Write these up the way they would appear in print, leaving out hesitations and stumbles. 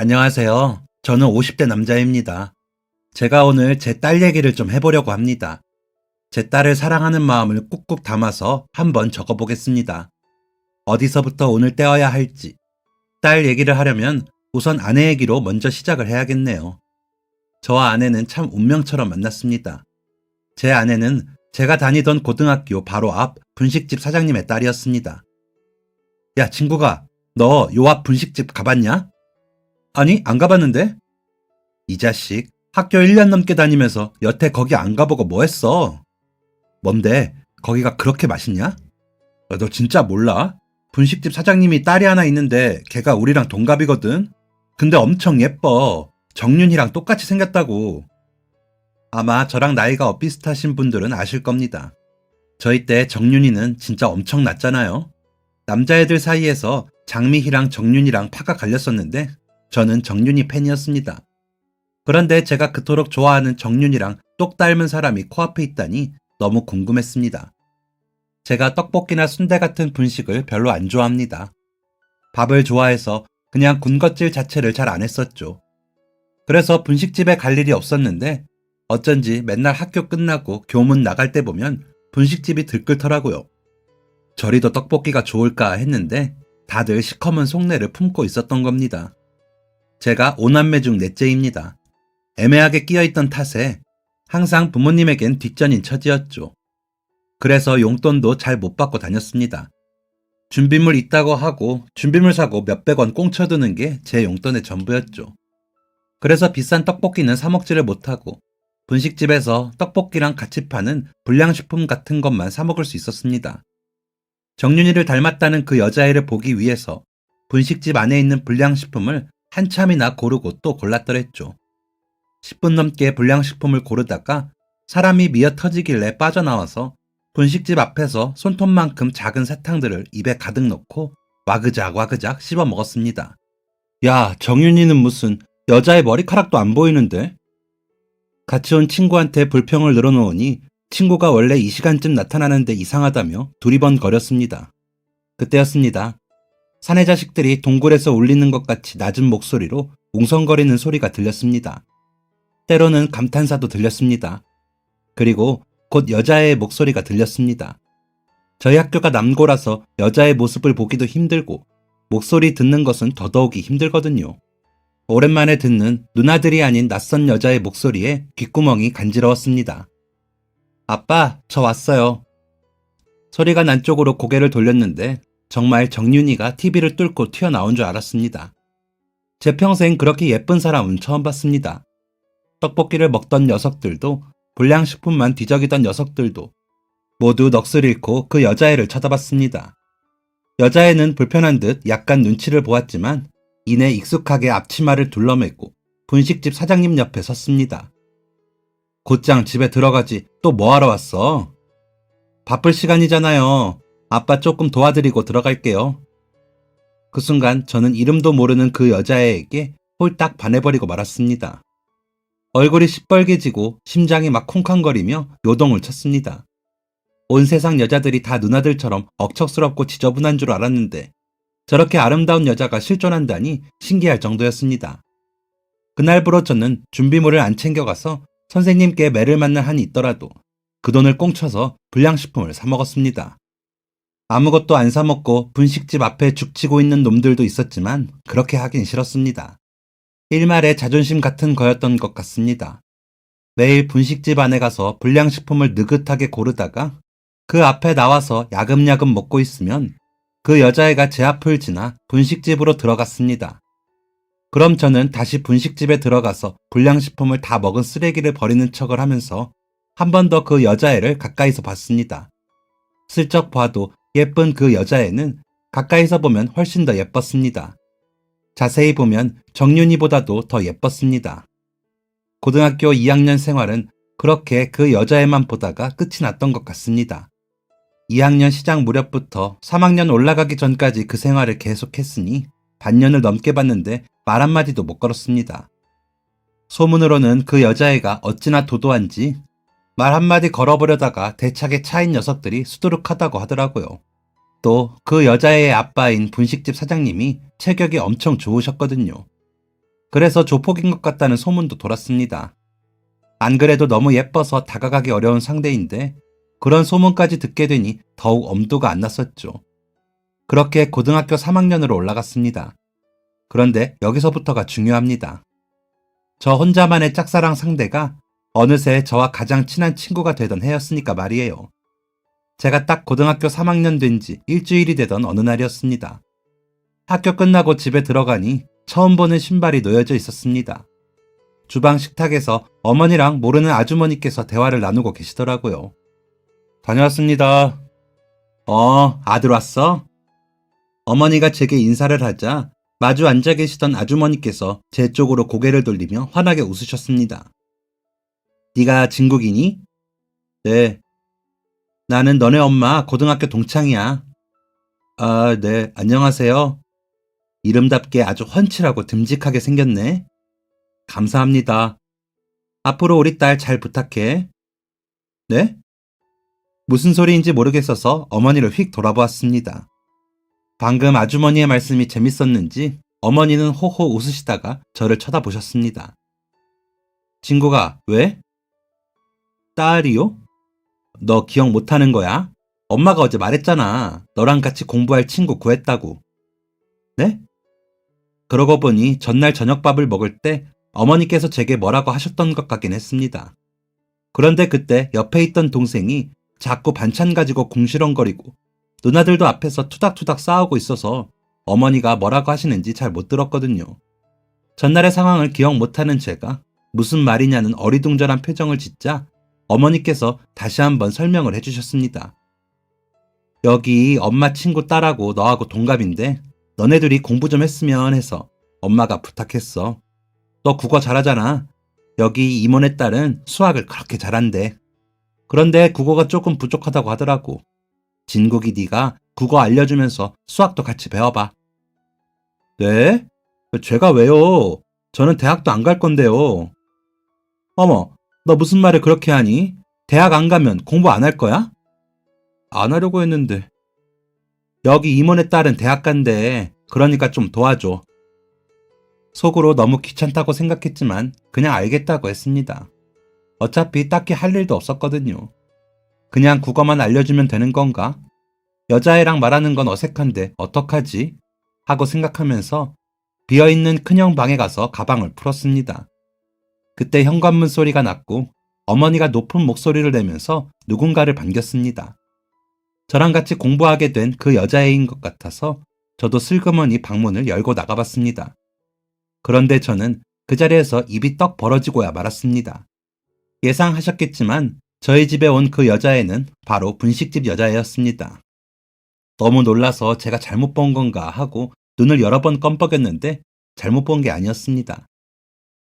안녕하세요. 저는 50대 남자입니다. 제가 오늘 제 딸 얘기를 좀 해보려고 합니다. 제 딸을 사랑하는 마음을 꾹꾹 담아서 한번 적어보겠습니다. 어디서부터 오늘 떼어야 할지. 딸 얘기를 하려면 우선 아내 얘기로 먼저 시작을 해야겠네요. 저와 아내는 참 운명처럼 만났습니다. 제 아내는 제가 다니던 고등학교 바로 앞 분식집 사장님의 딸이었습니다. 야, 친구가, 너 요 앞 분식집 가봤냐? 아니, 안 가봤는데? 이 자식, 학교 1년 넘게 다니면서 여태 거기 안 가보고 뭐 했어? 뭔데? 거기가 그렇게 맛있냐? 야, 너 진짜 몰라? 분식집 사장님이 딸이 하나 있는데 걔가 우리랑 동갑이거든? 근데 엄청 예뻐. 정윤이랑 똑같이 생겼다고. 아마 저랑 나이가 비슷하신 분들은 아실 겁니다. 저희 때 정윤이는 진짜 엄청 났잖아요. 남자애들 사이에서 장미희랑 정윤이랑 파가 갈렸었는데 저는 정윤이 팬이었습니다. 그런데 제가 그토록 좋아하는 정윤이랑 똑 닮은 사람이 코앞에 있다니 너무 궁금했습니다. 제가 떡볶이나 순대 같은 분식을 별로 안 좋아합니다. 밥을 좋아해서 그냥 군것질 자체를 잘 안 했었죠. 그래서 분식집에 갈 일이 없었는데 어쩐지 맨날 학교 끝나고 교문 나갈 때 보면 분식집이 들끓더라고요. 저리도 떡볶이가 좋을까 했는데 다들 시커먼 속내를 품고 있었던 겁니다. 제가 5남매 중 넷째입니다. 애매하게 끼어있던 탓에 항상 부모님에겐 뒷전인 처지였죠. 그래서 용돈도 잘 못 받고 다녔습니다. 준비물 있다고 하고 준비물 사고 몇백 원 꽁쳐두는 게 제 용돈의 전부였죠. 그래서 비싼 떡볶이는 사 먹지를 못하고 분식집에서 떡볶이랑 같이 파는 불량식품 같은 것만 사 먹을 수 있었습니다. 정윤이를 닮았다는 그 여자애를 보기 위해서 분식집 안에 있는 불량식품을 한참이나 고르고 또 골랐더랬죠. 10분 넘게 불량식품을 고르다가 사람이 미어 터지길래 빠져나와서 분식집 앞에서 손톱만큼 작은 사탕들을 입에 가득 넣고 와그작 와그작 씹어 먹었습니다. 야, 정윤이는 무슨 여자의 머리카락도 안 보이는데? 같이 온 친구한테 불평을 늘어놓으니 친구가 원래 이 시간쯤 나타나는데 이상하다며 두리번거렸습니다. 그때였습니다. 사내 자식들이 동굴에서 울리는 것 같이 낮은 목소리로 웅성거리는 소리가 들렸습니다. 때로는 감탄사도 들렸습니다. 그리고 곧 여자의 목소리가 들렸습니다. 저희 학교가 남고라서 여자의 모습을 보기도 힘들고 목소리 듣는 것은 더더욱이 힘들거든요. 오랜만에 듣는 누나들이 아닌 낯선 여자의 목소리에 귓구멍이 간지러웠습니다. 아빠, 저 왔어요. 소리가 난 쪽으로 고개를 돌렸는데 정말 정윤이가 TV를 뚫고 튀어나온 줄 알았습니다. 제 평생 그렇게 예쁜 사람은 처음 봤습니다. 떡볶이를 먹던 녀석들도 불량식품만 뒤적이던 녀석들도 모두 넋을 잃고 그 여자애를 쳐다봤습니다. 여자애는 불편한 듯 약간 눈치를 보았지만 이내 익숙하게 앞치마를 둘러매고 분식집 사장님 옆에 섰습니다. 곧장 집에 들어가지 또 뭐하러 왔어? 바쁠 시간이잖아요. 아빠 조금 도와드리고 들어갈게요. 그 순간 저는 이름도 모르는 그 여자애에게 홀딱 반해버리고 말았습니다. 얼굴이 시뻘개지고 심장이 막 쿵쾅거리며 요동을 쳤습니다. 온 세상 여자들이 다 누나들처럼 억척스럽고 지저분한 줄 알았는데 저렇게 아름다운 여자가 실존한다니 신기할 정도였습니다. 그날부로 저는 준비물을 안 챙겨가서 선생님께 매를 맞는 한이 있더라도 그 돈을 꽁쳐서 불량식품을 사 먹었습니다. 아무것도 안 사 먹고 분식집 앞에 죽치고 있는 놈들도 있었지만 그렇게 하긴 싫었습니다. 일말의 자존심 같은 거였던 것 같습니다. 매일 분식집 안에 가서 불량식품을 느긋하게 고르다가 그 앞에 나와서 야금야금 먹고 있으면 그 여자애가 제 앞을 지나 분식집으로 들어갔습니다. 그럼 저는 다시 분식집에 들어가서 불량식품을 다 먹은 쓰레기를 버리는 척을 하면서 한 번 더 그 여자애를 가까이서 봤습니다. 슬쩍 봐도 예쁜 그 여자애는 가까이서 보면 훨씬 더 예뻤습니다. 자세히 보면 정윤이보다도 더 예뻤습니다. 고등학교 2학년 생활은 그렇게 그 여자애만 보다가 끝이 났던 것 같습니다. 2학년 시작 무렵부터 3학년 올라가기 전까지 그 생활을 계속했으니 반년을 넘게 봤는데 말 한마디도 못 걸었습니다. 소문으로는 그 여자애가 어찌나 도도한지 말 한마디 걸어보려다가 대차게 차인 녀석들이 수두룩하다고 하더라고요. 또 그 여자애의 아빠인 분식집 사장님이 체격이 엄청 좋으셨거든요. 그래서 조폭인 것 같다는 소문도 돌았습니다. 안 그래도 너무 예뻐서 다가가기 어려운 상대인데 그런 소문까지 듣게 되니 더욱 엄두가 안 났었죠. 그렇게 고등학교 3학년으로 올라갔습니다. 그런데 여기서부터가 중요합니다. 저 혼자만의 짝사랑 상대가 어느새 저와 가장 친한 친구가 되던 해였으니까 말이에요. 제가 딱 고등학교 3학년 된 지 일주일이 되던 어느 날이었습니다. 학교 끝나고 집에 들어가니 처음 보는 신발이 놓여져 있었습니다. 주방 식탁에서 어머니랑 모르는 아주머니께서 대화를 나누고 계시더라고요. 다녀왔습니다. 아들 왔어? 어머니가 제게 인사를 하자 마주 앉아 계시던 아주머니께서 제 쪽으로 고개를 돌리며 환하게 웃으셨습니다. 네가 진국이니? 네. 나는 너네 엄마 고등학교 동창이야. 아, 네. 안녕하세요. 이름답게 아주 훤칠하고 듬직하게 생겼네. 감사합니다. 앞으로 우리 딸 잘 부탁해. 네? 무슨 소리인지 모르겠어서 어머니를 휙 돌아보았습니다. 방금 아주머니의 말씀이 재밌었는지 어머니는 호호 웃으시다가 저를 쳐다보셨습니다. 친구가 왜? 딸이요? 너 기억 못하는 거야? 엄마가 어제 말했잖아. 너랑 같이 공부할 친구 구했다고. 네? 그러고 보니 전날 저녁밥을 먹을 때 어머니께서 제게 뭐라고 하셨던 것 같긴 했습니다. 그런데 그때 옆에 있던 동생이 자꾸 반찬 가지고 궁시렁거리고 누나들도 앞에서 투닥투닥 싸우고 있어서 어머니가 뭐라고 하시는지 잘 못 들었거든요. 전날의 상황을 기억 못하는 제가 무슨 말이냐는 어리둥절한 표정을 짓자 어머니께서 다시 한번 설명을 해주셨습니다. 여기 엄마 친구 딸하고 너하고 동갑인데 너네 둘이 공부 좀 했으면 해서 엄마가 부탁했어. 너 국어 잘하잖아. 여기 이모네 딸은 수학을 그렇게 잘한대. 그런데 국어가 조금 부족하다고 하더라고. 진국이 네가 국어 알려주면서 수학도 같이 배워봐. 네? 제가 왜요? 저는 대학도 안 갈 건데요. 어머, 너 무슨 말을 그렇게 하니? 대학 안 가면 공부 안 할 거야? 안 하려고 했는데. 여기 이모네 딸은 대학 간대. 그러니까 좀 도와줘. 속으로 너무 귀찮다고 생각했지만 그냥 알겠다고 했습니다. 어차피 딱히 할 일도 없었거든요. 그냥 국어만 알려주면 되는 건가? 여자애랑 말하는 건 어색한데 어떡하지? 하고 생각하면서 비어있는 큰형 방에 가서 가방을 풀었습니다. 그때 현관문 소리가 났고 어머니가 높은 목소리를 내면서 누군가를 반겼습니다. 저랑 같이 공부하게 된 그 여자애인 것 같아서 저도 슬그머니 방문을 열고 나가봤습니다. 그런데 저는 그 자리에서 입이 떡 벌어지고야 말았습니다. 예상하셨겠지만 저희 집에 온 그 여자애는 바로 분식집 여자애였습니다. 너무 놀라서 제가 잘못 본 건가 하고 눈을 여러 번 껌뻑였는데 잘못 본 게 아니었습니다.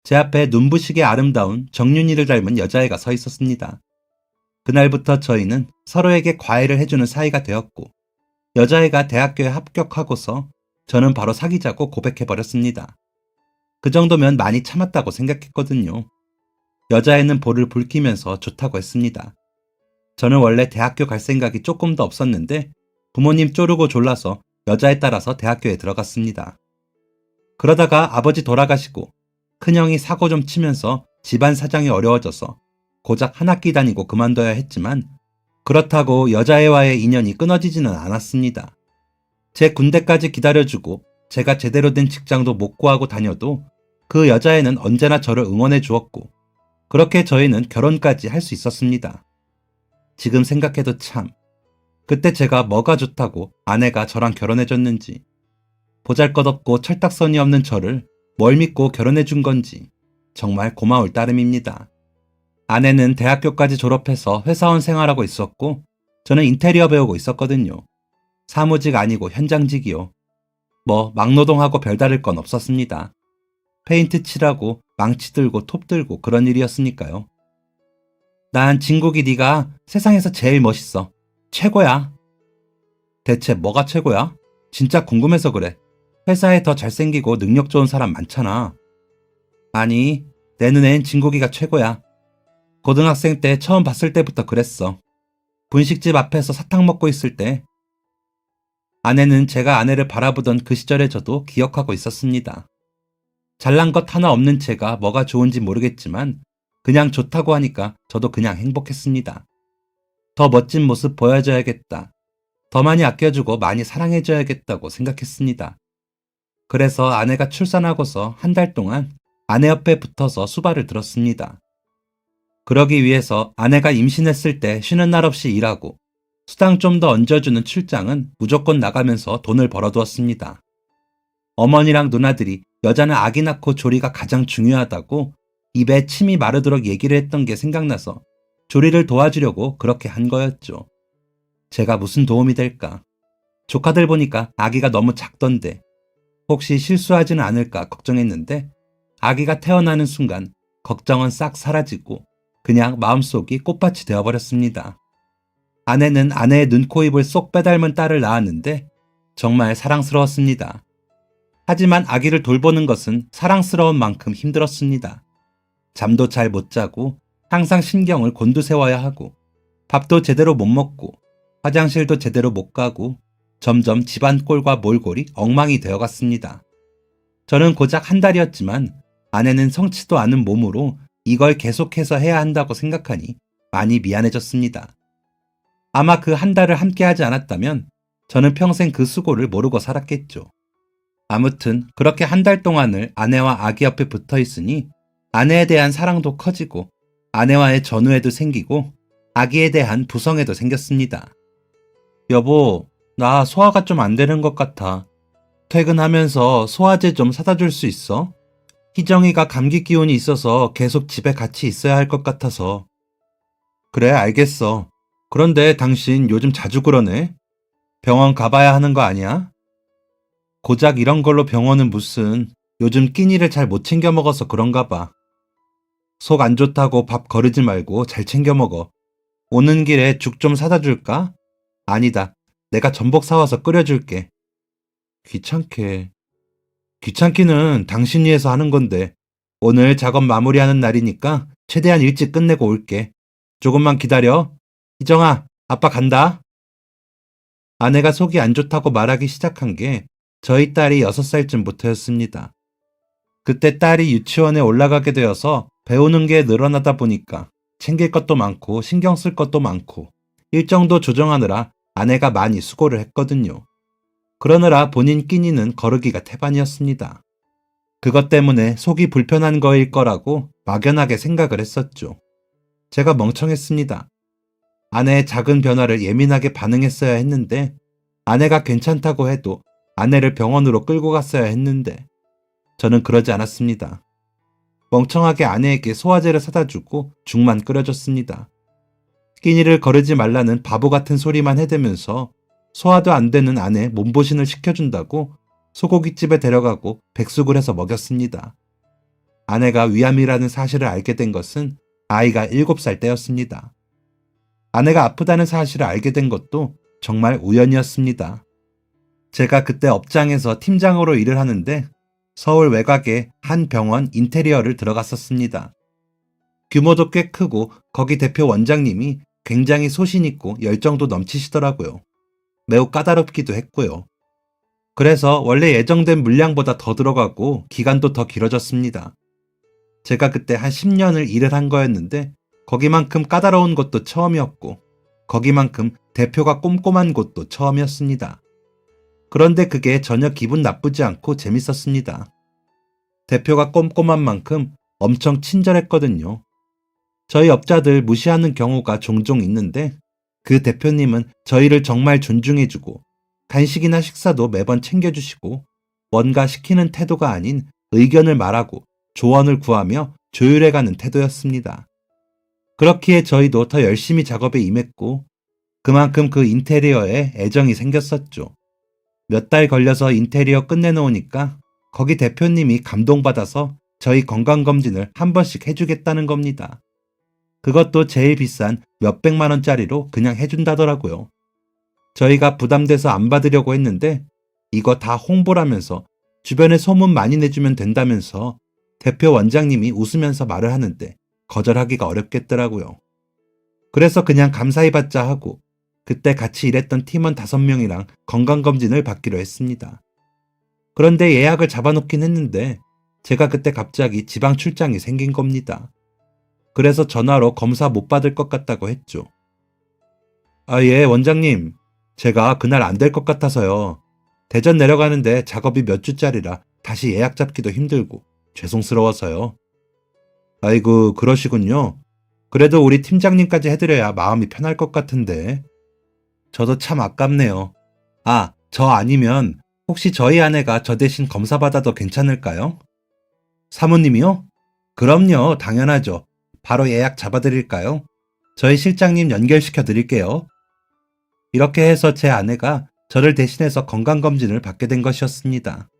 제 앞에 눈부시게 아름다운 정윤이를 닮은 여자애가 서 있었습니다. 그날부터 저희는 서로에게 과외를 해주는 사이가 되었고 여자애가 대학교에 합격하고서 저는 바로 사귀자고 고백해버렸습니다. 그 정도면 많이 참았다고 생각했거든요. 여자애는 볼을 붉히면서 좋다고 했습니다. 저는 원래 대학교 갈 생각이 조금 더 없었는데 부모님 쪼르고 졸라서 여자애 따라서 대학교에 들어갔습니다. 그러다가 아버지 돌아가시고 큰형이 사고 좀 치면서 집안 사정이 어려워져서 고작 한 학기 다니고 그만둬야 했지만 그렇다고 여자애와의 인연이 끊어지지는 않았습니다. 제 군대까지 기다려주고 제가 제대로 된 직장도 못 구하고 다녀도 그 여자애는 언제나 저를 응원해 주었고 그렇게 저희는 결혼까지 할 수 있었습니다. 지금 생각해도 참 그때 제가 뭐가 좋다고 아내가 저랑 결혼해줬는지 보잘것없고 철딱서니 없는 저를 뭘 믿고 결혼해준 건지 정말 고마울 따름입니다. 아내는 대학교까지 졸업해서 회사원 생활하고 있었고 저는 인테리어 배우고 있었거든요. 사무직 아니고 현장직이요. 뭐 막노동하고 별다를 건 없었습니다. 페인트 칠하고 망치 들고 톱 들고 그런 일이었으니까요. 난 진국이 네가 세상에서 제일 멋있어. 최고야. 대체 뭐가 최고야? 진짜 궁금해서 그래. 회사에 더 잘생기고 능력 좋은 사람 많잖아. 아니, 내 눈엔 진국이가 최고야. 고등학생 때 처음 봤을 때부터 그랬어. 분식집 앞에서 사탕 먹고 있을 때. 아내는 제가 아내를 바라보던 그 시절의 저도 기억하고 있었습니다. 잘난 것 하나 없는 제가 뭐가 좋은지 모르겠지만 그냥 좋다고 하니까 저도 그냥 행복했습니다. 더 멋진 모습 보여줘야겠다. 더 많이 아껴주고 많이 사랑해줘야겠다고 생각했습니다. 그래서 아내가 출산하고서 한 달 동안 아내 옆에 붙어서 수발을 들었습니다. 그러기 위해서 아내가 임신했을 때 쉬는 날 없이 일하고 수당 좀 더 얹어주는 출장은 무조건 나가면서 돈을 벌어두었습니다. 어머니랑 누나들이 여자는 아기 낳고 조리가 가장 중요하다고 입에 침이 마르도록 얘기를 했던 게 생각나서 조리를 도와주려고 그렇게 한 거였죠. 제가 무슨 도움이 될까? 조카들 보니까 아기가 너무 작던데 혹시 실수하지는 않을까 걱정했는데 아기가 태어나는 순간 걱정은 싹 사라지고 그냥 마음속이 꽃밭이 되어버렸습니다. 아내는 아내의 눈, 코, 입을 쏙 빼닮은 딸을 낳았는데 정말 사랑스러웠습니다. 하지만 아기를 돌보는 것은 사랑스러운 만큼 힘들었습니다. 잠도 잘 못 자고 항상 신경을 곤두세워야 하고 밥도 제대로 못 먹고 화장실도 제대로 못 가고 점점 집안 꼴과 몰골이 엉망이 되어갔습니다. 저는 고작 한 달이었지만 아내는 성치도 않은 몸으로 이걸 계속해서 해야 한다고 생각하니 많이 미안해졌습니다. 아마 그 한 달을 함께 하지 않았다면 저는 평생 그 수고를 모르고 살았겠죠. 아무튼 그렇게 한 달 동안을 아내와 아기 옆에 붙어 있으니 아내에 대한 사랑도 커지고 아내와의 전우애도 생기고 아기에 대한 부성애도 생겼습니다. 여보, 나 소화가 좀 안 되는 것 같아. 퇴근하면서 소화제 좀 사다 줄 수 있어? 희정이가 감기 기운이 있어서 계속 집에 같이 있어야 할 것 같아서. 그래, 알겠어. 그런데 당신 요즘 자주 그러네? 병원 가봐야 하는 거 아니야? 고작 이런 걸로 병원은 무슨, 요즘 끼니를 잘 못 챙겨 먹어서 그런가 봐. 속 안 좋다고 밥 거르지 말고 잘 챙겨 먹어. 오는 길에 죽 좀 사다 줄까? 아니다. 내가 전복 사와서 끓여줄게. 귀찮게. 귀찮기는 당신 위해서 하는 건데 오늘 작업 마무리하는 날이니까 최대한 일찍 끝내고 올게. 조금만 기다려. 희정아, 아빠 간다. 아내가 속이 안 좋다고 말하기 시작한 게 저희 딸이 6살쯤부터였습니다. 그때 딸이 유치원에 올라가게 되어서 배우는 게 늘어나다 보니까 챙길 것도 많고 신경 쓸 것도 많고 일정도 조정하느라 아내가 많이 수고를 했거든요. 그러느라 본인 끼니는 거르기가 태반이었습니다. 그것 때문에 속이 불편한 거일 거라고 막연하게 생각을 했었죠. 제가 멍청했습니다. 아내의 작은 변화를 예민하게 반응했어야 했는데 아내가 괜찮다고 해도 아내를 병원으로 끌고 갔어야 했는데 저는 그러지 않았습니다. 멍청하게 아내에게 소화제를 사다 주고 죽만 끓여줬습니다. 끼니를 거르지 말라는 바보 같은 소리만 해대면서 소화도 안 되는 아내 몸보신을 시켜준다고 소고기집에 데려가고 백숙을 해서 먹였습니다. 아내가 위암이라는 사실을 알게 된 것은 아이가 7살 때였습니다. 아내가 아프다는 사실을 알게 된 것도 정말 우연이었습니다. 제가 그때 업장에서 팀장으로 일을 하는데 서울 외곽의 한 병원 인테리어를 들어갔었습니다. 규모도 꽤 크고 거기 대표 원장님이 굉장히 소신 있고 열정도 넘치시더라고요. 매우 까다롭기도 했고요. 그래서 원래 예정된 물량보다 더 들어가고 기간도 더 길어졌습니다. 제가 그때 한 10년을 일을 한 거였는데 거기만큼 까다로운 곳도 처음이었고 거기만큼 대표가 꼼꼼한 곳도 처음이었습니다. 그런데 그게 전혀 기분 나쁘지 않고 재밌었습니다. 대표가 꼼꼼한 만큼 엄청 친절했거든요. 저희 업자들 무시하는 경우가 종종 있는데 그 대표님은 저희를 정말 존중해주고 간식이나 식사도 매번 챙겨주시고 뭔가 시키는 태도가 아닌 의견을 말하고 조언을 구하며 조율해가는 태도였습니다. 그렇기에 저희도 더 열심히 작업에 임했고 그만큼 그 인테리어에 애정이 생겼었죠. 몇 달 걸려서 인테리어 끝내놓으니까 거기 대표님이 감동받아서 저희 건강검진을 한 번씩 해주겠다는 겁니다. 그것도 제일 비싼 몇백만 원짜리로 그냥 해준다더라고요. 저희가 부담돼서 안 받으려고 했는데 이거 다 홍보라면서 주변에 소문 많이 내주면 된다면서 대표 원장님이 웃으면서 말을 하는데 거절하기가 어렵겠더라고요. 그래서 그냥 감사히 받자 하고 그때 같이 일했던 팀원 5명이랑 건강검진을 받기로 했습니다. 그런데 예약을 잡아놓긴 했는데 제가 그때 갑자기 지방 출장이 생긴 겁니다. 그래서 전화로 검사 못 받을 것 같다고 했죠. 아, 예, 원장님. 제가 그날 안 될 것 같아서요. 대전 내려가는데 작업이 몇 주짜리라 다시 예약 잡기도 힘들고 죄송스러워서요. 아이고, 그러시군요. 그래도 우리 팀장님까지 해드려야 마음이 편할 것 같은데. 저도 참 아깝네요. 아, 저 아니면 혹시 저희 아내가 저 대신 검사 받아도 괜찮을까요? 사모님이요? 그럼요, 당연하죠. 바로 예약 잡아드릴까요? 저희 실장님 연결시켜 드릴게요. 이렇게 해서 제 아내가 저를 대신해서 건강검진을 받게 된 것이었습니다.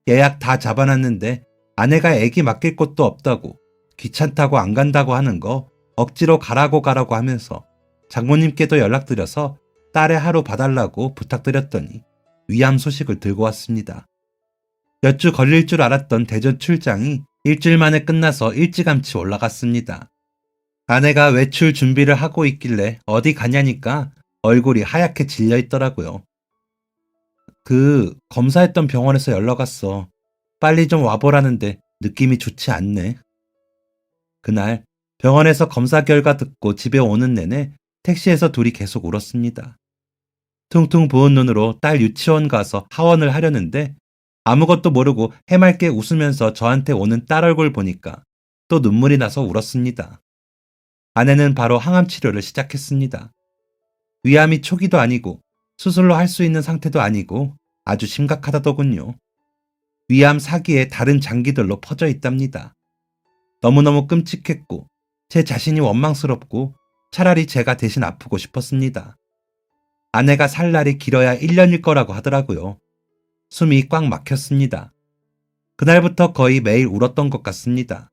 예약 다 잡아놨는데 아내가 애기 맡길 곳도 없다고 귀찮다고 안 간다고 하는 거 억지로 가라고 하면서 장모님께도 연락드려서 딸의 하루 봐달라고 부탁드렸더니 위암 소식을 들고 왔습니다. 몇 주 걸릴 줄 알았던 대전 출장이 일주일 만에 끝나서 일찌감치 올라갔습니다. 아내가 외출 준비를 하고 있길래 어디 가냐니까 얼굴이 하얗게 질려 있더라고요. 검사했던 병원에서 연락 왔어. 빨리 좀 와보라는데 느낌이 좋지 않네. 그날 병원에서 검사 결과 듣고 집에 오는 내내 택시에서 둘이 계속 울었습니다. 퉁퉁 부은 눈으로 딸 유치원 가서 하원을 하려는데 아무것도 모르고 해맑게 웃으면서 저한테 오는 딸 얼굴 보니까 또 눈물이 나서 울었습니다. 아내는 바로 항암 치료를 시작했습니다. 위암이 초기도 아니고 수술로 할 수 있는 상태도 아니고 아주 심각하다더군요. 위암 사기에 다른 장기들로 퍼져 있답니다. 너무너무 끔찍했고 제 자신이 원망스럽고 차라리 제가 대신 아프고 싶었습니다. 아내가 살 날이 길어야 1년일 거라고 하더라고요. 숨이 꽉 막혔습니다. 그날부터 거의 매일 울었던 것 같습니다.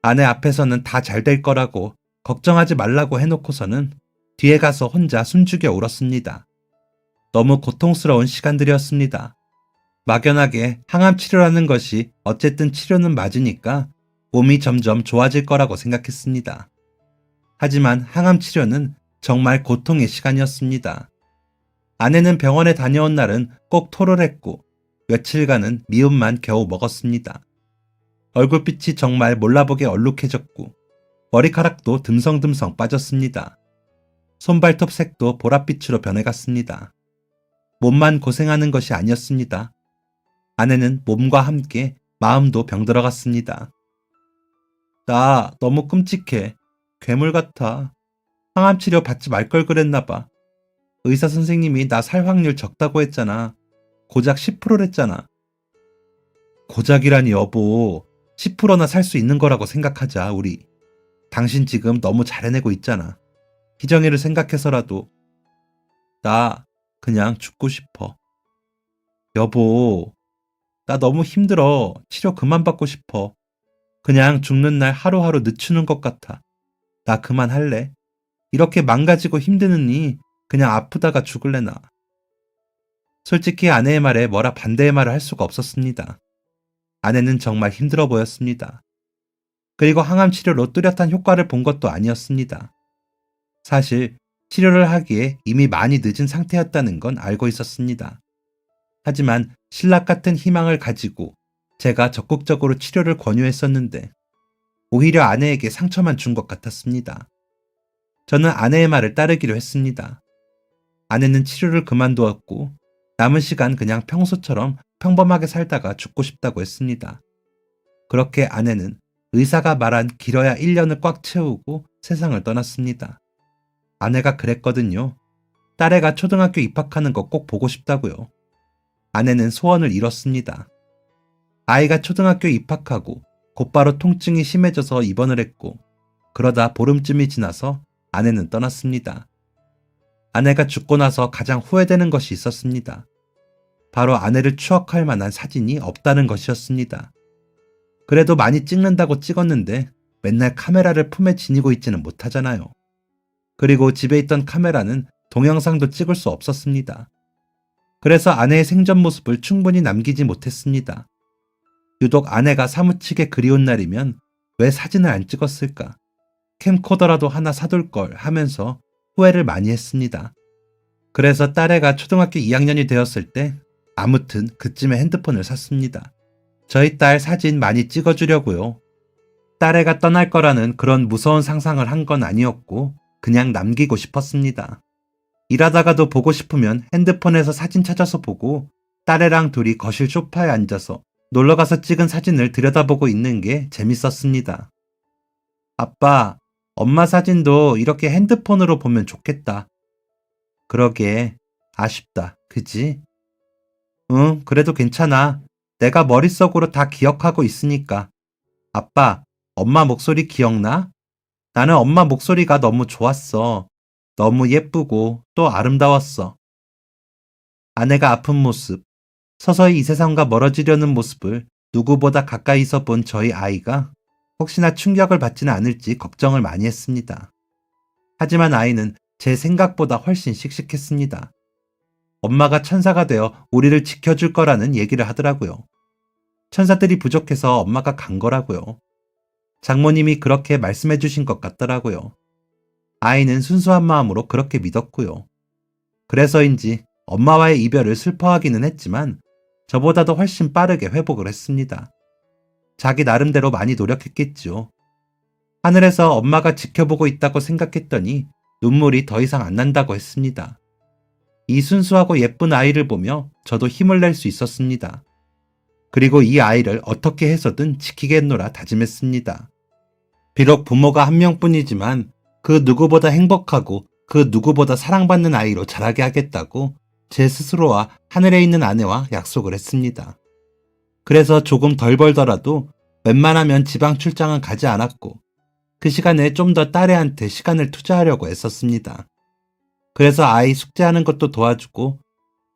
아내 앞에서는 다 잘 될 거라고 걱정하지 말라고 해놓고서는 뒤에 가서 혼자 숨죽여 울었습니다. 너무 고통스러운 시간들이었습니다. 막연하게 항암 치료라는 것이 어쨌든 치료는 맞으니까 몸이 점점 좋아질 거라고 생각했습니다. 하지만 항암 치료는 정말 고통의 시간이었습니다. 아내는 병원에 다녀온 날은 꼭 토를 했고 며칠간은 미움만 겨우 먹었습니다. 얼굴빛이 정말 몰라보게 얼룩해졌고 머리카락도 듬성듬성 빠졌습니다. 손발톱 색도 보랏빛으로 변해갔습니다. 몸만 고생하는 것이 아니었습니다. 아내는 몸과 함께 마음도 병들어갔습니다. 나 너무 끔찍해. 괴물 같아. 항암 치료 받지 말 걸 그랬나 봐. 의사 선생님이 나 살 확률 적다고 했잖아. 고작 10%랬잖아. 고작이라니 여보. 10%나 살 수 있는 거라고 생각하자, 우리. 당신 지금 너무 잘 해내고 있잖아. 희정이를 생각해서라도. 나 그냥 죽고 싶어. 여보, 나 너무 힘들어. 치료 그만 받고 싶어. 그냥 죽는 날 하루하루 늦추는 것 같아. 나 그만할래. 이렇게 망가지고 힘드느니 그냥 아프다가 죽을래 나. 솔직히 아내의 말에 뭐라 반대의 말을 할 수가 없었습니다. 아내는 정말 힘들어 보였습니다. 그리고 항암 치료로 뚜렷한 효과를 본 것도 아니었습니다. 사실 치료를 하기에 이미 많이 늦은 상태였다는 건 알고 있었습니다. 하지만 신락 같은 희망을 가지고 제가 적극적으로 치료를 권유했었는데 오히려 아내에게 상처만 준 것 같았습니다. 저는 아내의 말을 따르기로 했습니다. 아내는 치료를 그만두었고 남은 시간 그냥 평소처럼 평범하게 살다가 죽고 싶다고 했습니다. 그렇게 아내는 의사가 말한 길어야 1년을 꽉 채우고 세상을 떠났습니다. 아내가 그랬거든요. 딸애가 초등학교 입학하는 거 꼭 보고 싶다고요. 아내는 소원을 이뤘습니다. 아이가 초등학교 입학하고 곧바로 통증이 심해져서 입원을 했고 그러다 보름쯤이 지나서 아내는 떠났습니다. 아내가 죽고 나서 가장 후회되는 것이 있었습니다. 바로 아내를 추억할 만한 사진이 없다는 것이었습니다. 그래도 많이 찍는다고 찍었는데 맨날 카메라를 품에 지니고 있지는 못하잖아요. 그리고 집에 있던 카메라는 동영상도 찍을 수 없었습니다. 그래서 아내의 생전 모습을 충분히 남기지 못했습니다. 유독 아내가 사무치게 그리운 날이면 왜 사진을 안 찍었을까? 캠코더라도 하나 사둘 걸 하면서 후회를 많이 했습니다. 그래서 딸애가 초등학교 2학년이 되었을 때 아무튼 그쯤에 핸드폰을 샀습니다. 저희 딸 사진 많이 찍어주려고요. 딸애가 떠날 거라는 그런 무서운 상상을 한 건 아니었고 그냥 남기고 싶었습니다. 일하다가도 보고 싶으면 핸드폰에서 사진 찾아서 보고 딸애랑 둘이 거실 소파에 앉아서 놀러가서 찍은 사진을 들여다보고 있는 게 재밌었습니다. 아빠, 엄마 사진도 이렇게 핸드폰으로 보면 좋겠다. 그러게, 아쉽다. 그지? 응, 그래도 괜찮아. 내가 머릿속으로 다 기억하고 있으니까. 아빠, 엄마 목소리 기억나? 나는 엄마 목소리가 너무 좋았어. 너무 예쁘고 또 아름다웠어. 아내가 아픈 모습, 서서히 이 세상과 멀어지려는 모습을 누구보다 가까이서 본 저희 아이가 혹시나 충격을 받지는 않을지 걱정을 많이 했습니다. 하지만 아이는 제 생각보다 훨씬 씩씩했습니다. 엄마가 천사가 되어 우리를 지켜줄 거라는 얘기를 하더라고요. 천사들이 부족해서 엄마가 간 거라고요. 장모님이 그렇게 말씀해 주신 것 같더라고요. 아이는 순수한 마음으로 그렇게 믿었고요. 그래서인지 엄마와의 이별을 슬퍼하기는 했지만 저보다도 훨씬 빠르게 회복을 했습니다. 자기 나름대로 많이 노력했겠죠. 하늘에서 엄마가 지켜보고 있다고 생각했더니 눈물이 더 이상 안 난다고 했습니다. 이 순수하고 예쁜 아이를 보며 저도 힘을 낼 수 있었습니다. 그리고 이 아이를 어떻게 해서든 지키겠노라 다짐했습니다. 비록 부모가 한 명뿐이지만 그 누구보다 행복하고 그 누구보다 사랑받는 아이로 자라게 하겠다고 제 스스로와 하늘에 있는 아내와 약속을 했습니다. 그래서 조금 덜 벌더라도 웬만하면 지방 출장은 가지 않았고 그 시간에 좀 더 딸애한테 시간을 투자하려고 애썼습니다. 그래서 아이 숙제하는 것도 도와주고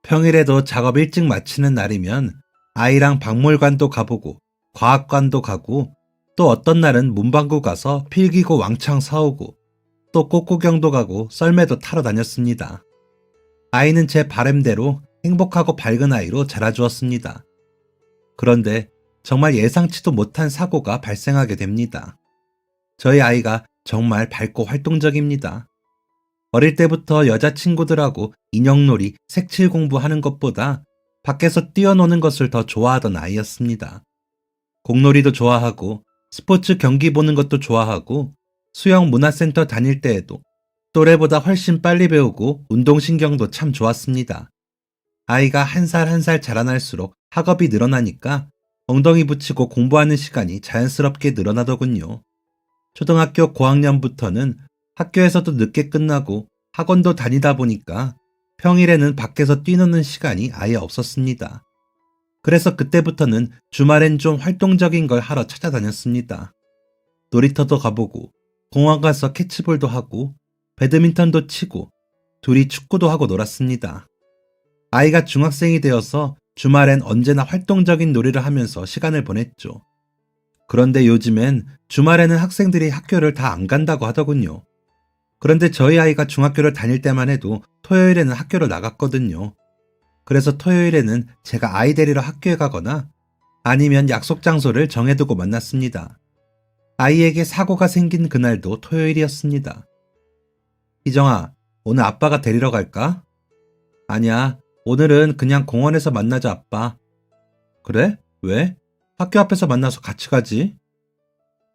평일에도 작업 일찍 마치는 날이면 아이랑 박물관도 가보고 과학관도 가고 또 어떤 날은 문방구 가서 필기구 왕창 사오고 또 꽃구경도 가고 썰매도 타러 다녔습니다. 아이는 제 바람대로 행복하고 밝은 아이로 자라주었습니다. 그런데 정말 예상치도 못한 사고가 발생하게 됩니다. 저희 아이가 정말 밝고 활동적입니다. 어릴 때부터 여자친구들하고 인형놀이, 색칠 공부하는 것보다 밖에서 뛰어노는 것을 더 좋아하던 아이였습니다. 공놀이도 좋아하고 스포츠 경기 보는 것도 좋아하고 수영 문화센터 다닐 때에도 또래보다 훨씬 빨리 배우고 운동신경도 참 좋았습니다. 아이가 한 살 한 살 자라날수록 학업이 늘어나니까 엉덩이 붙이고 공부하는 시간이 자연스럽게 늘어나더군요. 초등학교 고학년부터는 학교에서도 늦게 끝나고 학원도 다니다 보니까 평일에는 밖에서 뛰노는 시간이 아예 없었습니다. 그래서 그때부터는 주말엔 좀 활동적인 걸 하러 찾아다녔습니다. 놀이터도 가보고 공원 가서 캐치볼도 하고 배드민턴도 치고 둘이 축구도 하고 놀았습니다. 아이가 중학생이 되어서 주말엔 언제나 활동적인 놀이를 하면서 시간을 보냈죠. 그런데 요즘엔 주말에는 학생들이 학교를 다 안 간다고 하더군요. 그런데 저희 아이가 중학교를 다닐 때만 해도 토요일에는 학교를 나갔거든요. 그래서 토요일에는 제가 아이 데리러 학교에 가거나 아니면 약속 장소를 정해두고 만났습니다. 아이에게 사고가 생긴 그날도 토요일이었습니다. 희정아, 오늘 아빠가 데리러 갈까? 아니야, 오늘은 그냥 공원에서 만나자, 아빠. 그래? 왜? 학교 앞에서 만나서 같이 가지?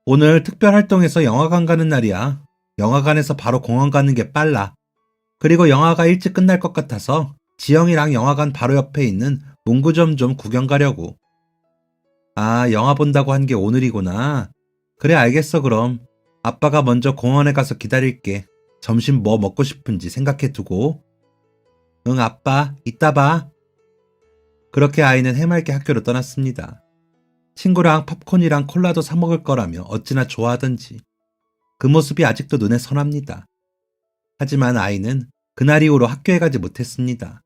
오늘 특별 활동에서 영화관 가는 날이야. 영화관에서 바로 공원 가는 게 빨라. 그리고 영화가 일찍 끝날 것 같아서 지영이랑 영화관 바로 옆에 있는 문구점 좀 구경 가려고. 아, 영화 본다고 한 게 오늘이구나. 그래, 알겠어, 그럼. 아빠가 먼저 공원에 가서 기다릴게. 점심 뭐 먹고 싶은지 생각해 두고. 응, 아빠, 이따 봐. 그렇게 아이는 해맑게 학교로 떠났습니다. 친구랑 팝콘이랑 콜라도 사 먹을 거라며 어찌나 좋아하던지. 그 모습이 아직도 눈에 선합니다. 하지만 아이는 그날 이후로 학교에 가지 못했습니다.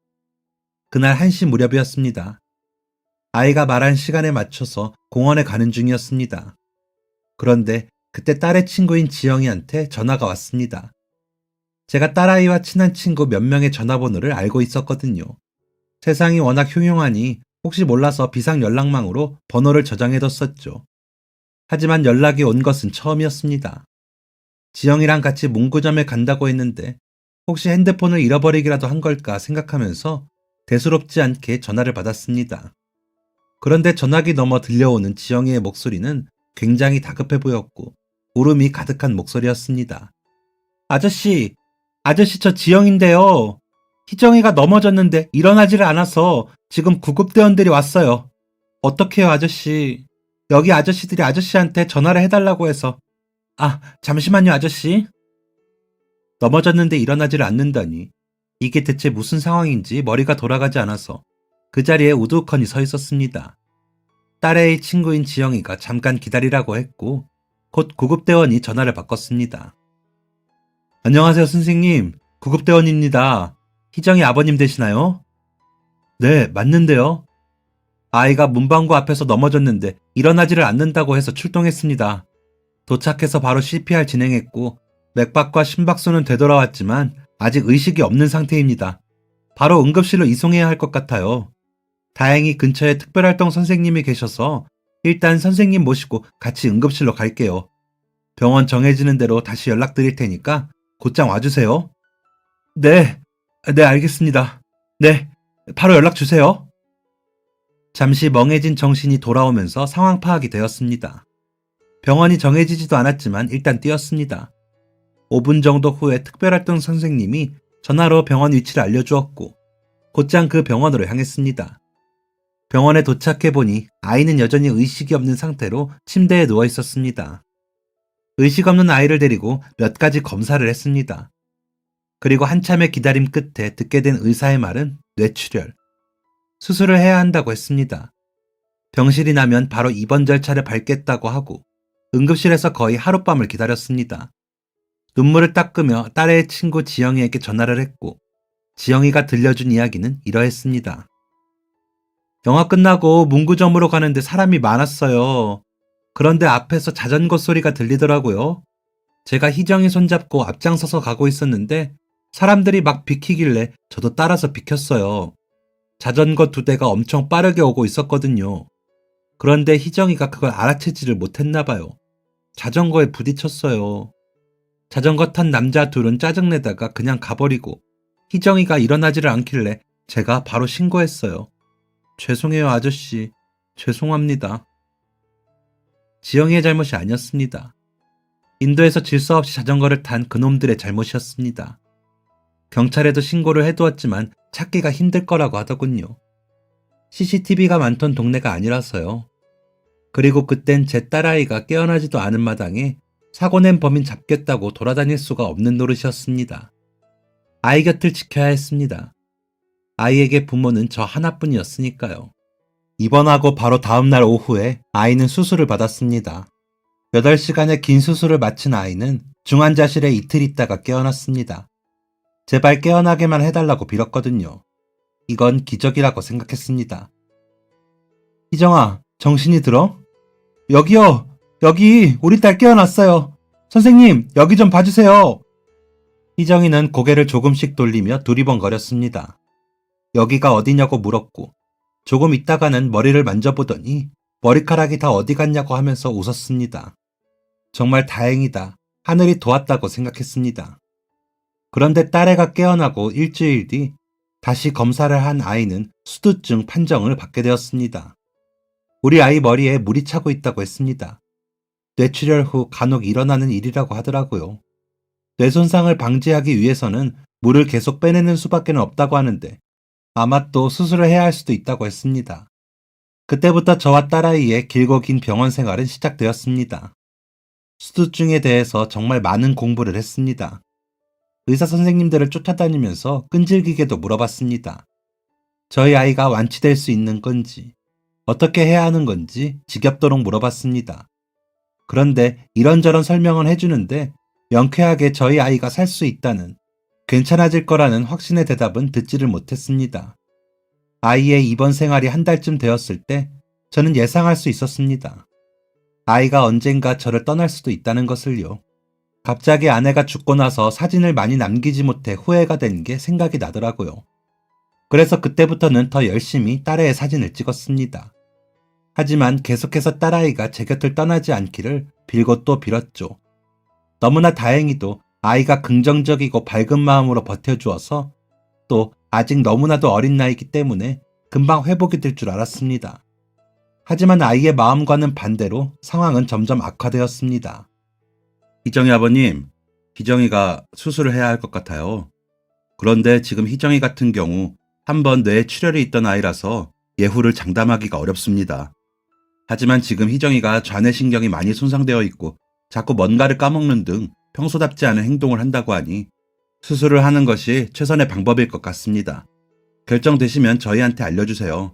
그날 1시 무렵이었습니다. 아이가 말한 시간에 맞춰서 공원에 가는 중이었습니다. 그런데 그때 딸의 친구인 지영이한테 전화가 왔습니다. 제가 딸아이와 친한 친구 몇 명의 전화번호를 알고 있었거든요. 세상이 워낙 흉흉하니 혹시 몰라서 비상 연락망으로 번호를 저장해뒀었죠. 하지만 연락이 온 것은 처음이었습니다. 지영이랑 같이 문구점에 간다고 했는데 혹시 핸드폰을 잃어버리기라도 한 걸까 생각하면서 대수롭지 않게 전화를 받았습니다. 그런데 전화기 너머 들려오는 지영이의 목소리는 굉장히 다급해 보였고 울음이 가득한 목소리였습니다. 아저씨, 아저씨 저 지영인데요. 희정이가 넘어졌는데 일어나지를 않아서 지금 구급대원들이 왔어요. 어떡해요 아저씨. 여기 아저씨들이 아저씨한테 전화를 해달라고 해서. 아, 잠시만요 아저씨. 넘어졌는데 일어나지를 않는다니. 이게 대체 무슨 상황인지 머리가 돌아가지 않아서 그 자리에 우두커니 서 있었습니다. 딸의 친구인 지영이가 잠깐 기다리라고 했고 곧 구급대원이 전화를 바꿨습니다. 안녕하세요 선생님. 구급대원입니다. 희정이 아버님 되시나요? 네, 맞는데요. 아이가 문방구 앞에서 넘어졌는데 일어나지를 않는다고 해서 출동했습니다. 도착해서 바로 CPR 진행했고 맥박과 심박수는 되돌아왔지만 아직 의식이 없는 상태입니다. 바로 응급실로 이송해야 할 것 같아요. 다행히 근처에 특별활동 선생님이 계셔서 일단 선생님 모시고 같이 응급실로 갈게요. 병원 정해지는 대로 다시 연락드릴 테니까 곧장 와주세요. 네, 네 알겠습니다. 네, 바로 연락 주세요. 잠시 멍해진 정신이 돌아오면서 상황 파악이 되었습니다. 병원이 정해지지도 않았지만 일단 뛰었습니다. 5분 정도 후에 특별활동 선생님이 전화로 병원 위치를 알려주었고 곧장 그 병원으로 향했습니다. 병원에 도착해보니 아이는 여전히 의식이 없는 상태로 침대에 누워 있었습니다. 의식 없는 아이를 데리고 몇 가지 검사를 했습니다. 그리고 한참의 기다림 끝에 듣게 된 의사의 말은 뇌출혈. 수술을 해야 한다고 했습니다. 병실이 나면 바로 입원 절차를 밟겠다고 하고 응급실에서 거의 하룻밤을 기다렸습니다. 눈물을 닦으며 딸의 친구 지영이에게 전화를 했고 지영이가 들려준 이야기는 이러했습니다. 영화 끝나고 문구점으로 가는데 사람이 많았어요. 그런데 앞에서 자전거 소리가 들리더라고요. 제가 희정이 손잡고 앞장서서 가고 있었는데 사람들이 막 비키길래 저도 따라서 비켰어요. 자전거 2대가 엄청 빠르게 오고 있었거든요. 그런데 희정이가 그걸 알아채지를 못했나 봐요. 자전거에 부딪혔어요. 자전거 탄 남자 2은 짜증내다가 그냥 가버리고 희정이가 일어나지를 않길래 제가 바로 신고했어요. 죄송해요 아저씨. 죄송합니다. 지영이의 잘못이 아니었습니다. 인도에서 질서 없이 자전거를 탄 그놈들의 잘못이었습니다. 경찰에도 신고를 해두었지만 찾기가 힘들 거라고 하더군요. CCTV가 많던 동네가 아니라서요. 그리고 그땐 제 딸아이가 깨어나지도 않은 마당에 사고 낸 범인 잡겠다고 돌아다닐 수가 없는 노릇이었습니다. 아이 곁을 지켜야 했습니다. 아이에게 부모는 저 하나뿐이었으니까요. 입원하고 바로 다음날 오후에 아이는 수술을 받았습니다. 8시간의 긴 수술을 마친 아이는 중환자실에 이틀 있다가 깨어났습니다. 제발 깨어나게만 해달라고 빌었거든요. 이건 기적이라고 생각했습니다. 희정아, 정신이 들어? 여기요! 여기 우리 딸 깨어났어요. 선생님, 여기 좀 봐주세요. 희정이는 고개를 조금씩 돌리며 두리번거렸습니다. 여기가 어디냐고 물었고 조금 있다가는 머리를 만져보더니 머리카락이 다 어디 갔냐고 하면서 웃었습니다. 정말 다행이다. 하늘이 도왔다고 생각했습니다. 그런데 딸애가 깨어나고 일주일 뒤 다시 검사를 한 아이는 수두증 판정을 받게 되었습니다. 우리 아이 머리에 물이 차고 있다고 했습니다. 뇌출혈 후 간혹 일어나는 일이라고 하더라고요. 뇌 손상을 방지하기 위해서는 물을 계속 빼내는 수밖에 없다고 하는데 아마 또 수술을 해야 할 수도 있다고 했습니다. 그때부터 저와 딸아이의 길고 긴 병원 생활은 시작되었습니다. 수두증에 대해서 정말 많은 공부를 했습니다. 의사 선생님들을 쫓아다니면서 끈질기게도 물어봤습니다. 저희 아이가 완치될 수 있는 건지, 어떻게 해야 하는 건지 지겹도록 물어봤습니다. 그런데 이런저런 설명은 해주는데 명쾌하게 저희 아이가 살 수 있다는, 괜찮아질 거라는 확신의 대답은 듣지를 못했습니다. 아이의 입원 생활이 한 달쯤 되었을 때 저는 예상할 수 있었습니다. 아이가 언젠가 저를 떠날 수도 있다는 것을요. 갑자기 아내가 죽고 나서 사진을 많이 남기지 못해 후회가 된 게 생각이 나더라고요. 그래서 그때부터는 더 열심히 딸의 사진을 찍었습니다. 하지만 계속해서 딸아이가 제 곁을 떠나지 않기를 빌고 또 빌었죠. 너무나 다행히도 아이가 긍정적이고 밝은 마음으로 버텨주어서 또 아직 너무나도 어린 나이기 때문에 금방 회복이 될 줄 알았습니다. 하지만 아이의 마음과는 반대로 상황은 점점 악화되었습니다. 희정이 아버님, 희정이가 수술을 해야 할 것 같아요. 그런데 지금 희정이 같은 경우 한 번 뇌에 출혈이 있던 아이라서 예후를 장담하기가 어렵습니다. 하지만 지금 희정이가 좌뇌신경이 많이 손상되어 있고 자꾸 뭔가를 까먹는 등 평소답지 않은 행동을 한다고 하니 수술을 하는 것이 최선의 방법일 것 같습니다. 결정되시면 저희한테 알려주세요.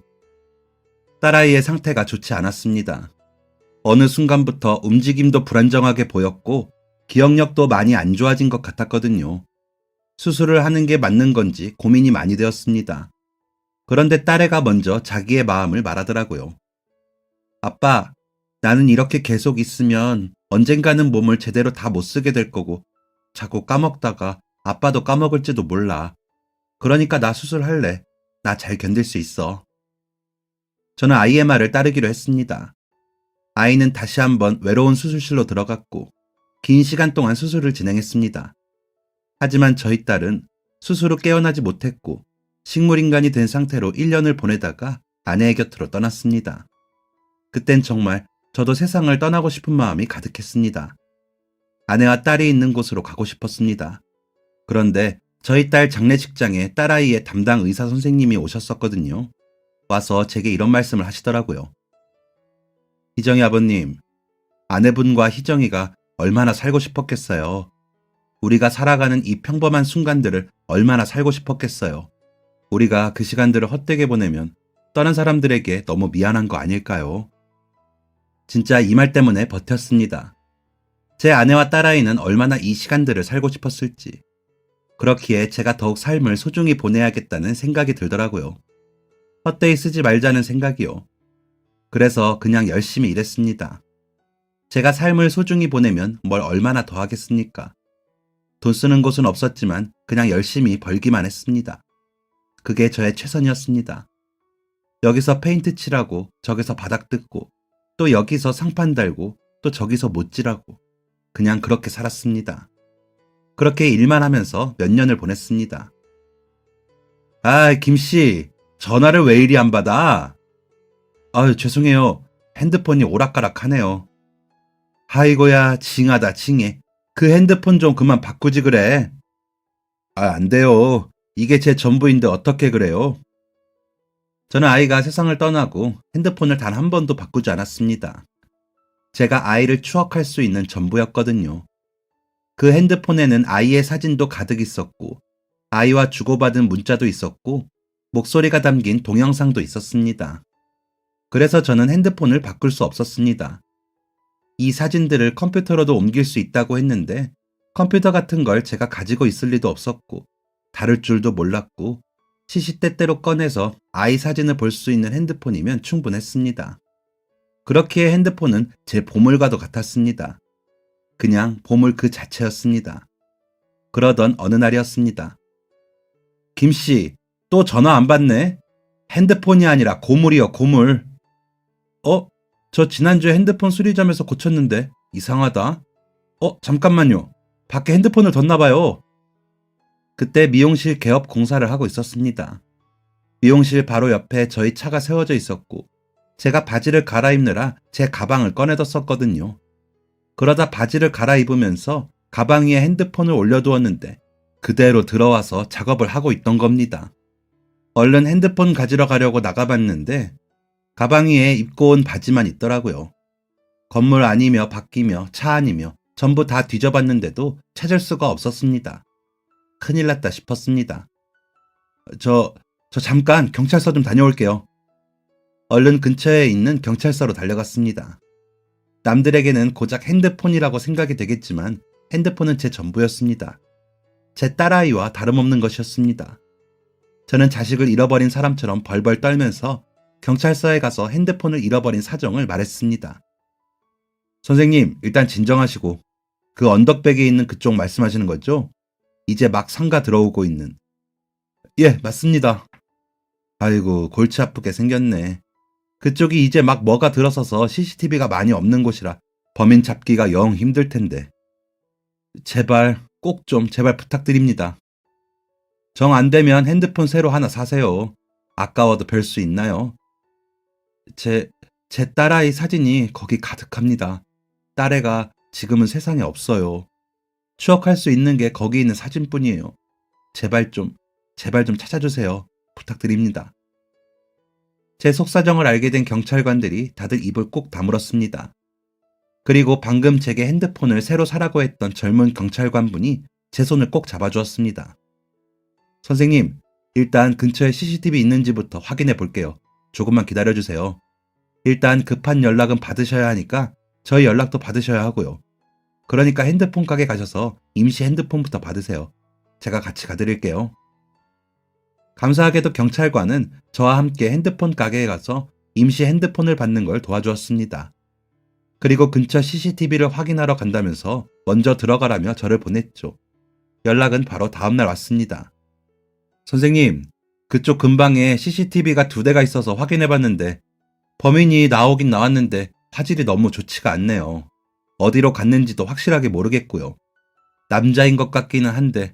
딸아이의 상태가 좋지 않았습니다. 어느 순간부터 움직임도 불안정하게 보였고 기억력도 많이 안 좋아진 것 같았거든요. 수술을 하는 게 맞는 건지 고민이 많이 되었습니다. 그런데 딸애가 먼저 자기의 마음을 말하더라고요. 아빠, 나는 이렇게 계속 있으면 언젠가는 몸을 제대로 다 못 쓰게 될 거고 자꾸 까먹다가 아빠도 까먹을지도 몰라. 그러니까 나 수술할래. 나 잘 견딜 수 있어. 저는 아이의 말을 따르기로 했습니다. 아이는 다시 한번 외로운 수술실로 들어갔고 긴 시간 동안 수술을 진행했습니다. 하지만 저희 딸은 수술 후 깨어나지 못했고 식물인간이 된 상태로 1년을 보내다가 아내의 곁으로 떠났습니다. 그땐 정말 저도 세상을 떠나고 싶은 마음이 가득했습니다. 아내와 딸이 있는 곳으로 가고 싶었습니다. 그런데 저희 딸 장례식장에 딸아이의 담당 의사 선생님이 오셨었거든요. 와서 제게 이런 말씀을 하시더라고요. 희정이 아버님, 아내분과 희정이가 얼마나 살고 싶었겠어요. 우리가 살아가는 이 평범한 순간들을 얼마나 살고 싶었겠어요. 우리가 그 시간들을 헛되게 보내면 떠난 사람들에게 너무 미안한 거 아닐까요? 진짜 이 말 때문에 버텼습니다. 제 아내와 딸아이는 얼마나 이 시간들을 살고 싶었을지. 그렇기에 제가 더욱 삶을 소중히 보내야겠다는 생각이 들더라고요. 헛되이 쓰지 말자는 생각이요. 그래서 그냥 열심히 일했습니다. 제가 삶을 소중히 보내면 뭘 얼마나 더 하겠습니까? 돈 쓰는 곳은 없었지만 그냥 열심히 벌기만 했습니다. 그게 저의 최선이었습니다. 여기서 페인트 칠하고 저기서 바닥 뜯고 또 여기서 상판 달고 또 저기서 못질하고 그냥 그렇게 살았습니다. 그렇게 일만 하면서 몇 년을 보냈습니다. 아, 김씨, 전화를 왜 이리 안 받아? 아유, 죄송해요. 핸드폰이 오락가락하네요. 아이고야, 징하다, 징해. 그 핸드폰 좀 그만 바꾸지 그래. 아, 안 돼요. 이게 제 전부인데 어떻게 그래요? 저는 아이가 세상을 떠나고 핸드폰을 단 한 번도 바꾸지 않았습니다. 제가 아이를 추억할 수 있는 전부였거든요. 그 핸드폰에는 아이의 사진도 가득 있었고, 아이와 주고받은 문자도 있었고, 목소리가 담긴 동영상도 있었습니다. 그래서 저는 핸드폰을 바꿀 수 없었습니다. 이 사진들을 컴퓨터로도 옮길 수 있다고 했는데, 컴퓨터 같은 걸 제가 가지고 있을 리도 없었고, 다룰 줄도 몰랐고, 시시때때로 꺼내서 아이 사진을 볼 수 있는 핸드폰이면 충분했습니다. 그렇기에 핸드폰은 제 보물과도 같았습니다. 그냥 보물 그 자체였습니다. 그러던 어느 날이었습니다. 김씨, 또 전화 안 받네? 핸드폰이 아니라 고물이요, 고물. 저 지난주에 핸드폰 수리점에서 고쳤는데 이상하다. 잠깐만요. 밖에 핸드폰을 뒀나봐요. 그때 미용실 개업 공사를 하고 있었습니다. 미용실 바로 옆에 저희 차가 세워져 있었고 제가 바지를 갈아입느라 제 가방을 꺼내뒀었거든요. 그러다 바지를 갈아입으면서 가방 위에 핸드폰을 올려두었는데 그대로 들어와서 작업을 하고 있던 겁니다. 얼른 핸드폰 가지러 가려고 나가봤는데 가방 위에 입고 온 바지만 있더라고요. 건물 아니며 밖이며 차 아니며 전부 다 뒤져봤는데도 찾을 수가 없었습니다. 큰일 났다 싶었습니다. 저 잠깐 경찰서 좀 다녀올게요. 얼른 근처에 있는 경찰서로 달려갔습니다. 남들에게는 고작 핸드폰이라고 생각이 되겠지만 핸드폰은 제 전부였습니다. 제 딸아이와 다름없는 것이었습니다. 저는 자식을 잃어버린 사람처럼 벌벌 떨면서 경찰서에 가서 핸드폰을 잃어버린 사정을 말했습니다. 선생님, 일단 진정하시고 그 언덕백에 있는 그쪽 말씀하시는 거죠? 이제 막 상가 들어오고 있는. 예, 맞습니다. 아이고, 골치 아프게 생겼네. 그쪽이 이제 막 뭐가 들어서서 CCTV가 많이 없는 곳이라 범인 잡기가 영 힘들 텐데. 제발, 꼭 좀 제발 부탁드립니다. 정 안 되면 핸드폰 새로 하나 사세요. 아까워도 별 수 있나요? 제 제 딸아이 사진이 거기 가득합니다. 딸애가 지금은 세상에 없어요. 추억할 수 있는 게 거기 있는 사진뿐이에요. 제발 좀, 제발 좀 찾아주세요. 부탁드립니다. 제 속사정을 알게 된 경찰관들이 다들 입을 꼭 다물었습니다. 그리고 방금 제게 핸드폰을 새로 사라고 했던 젊은 경찰관분이 제 손을 꼭 잡아주었습니다. 선생님, 일단 근처에 CCTV 있는지부터 확인해 볼게요. 조금만 기다려주세요. 일단 급한 연락은 받으셔야 하니까 저희 연락도 받으셔야 하고요. 그러니까 핸드폰 가게 가셔서 임시 핸드폰부터 받으세요. 제가 같이 가드릴게요. 감사하게도 경찰관은 저와 함께 핸드폰 가게에 가서 임시 핸드폰을 받는 걸 도와주었습니다. 그리고 근처 CCTV를 확인하러 간다면서 먼저 들어가라며 저를 보냈죠. 연락은 바로 다음날 왔습니다. 선생님, 그쪽 근방에 CCTV가 2대가 있어서 확인해봤는데 범인이 나오긴 나왔는데 화질이 너무 좋지가 않네요. 어디로 갔는지도 확실하게 모르겠고요. 남자인 것 같기는 한데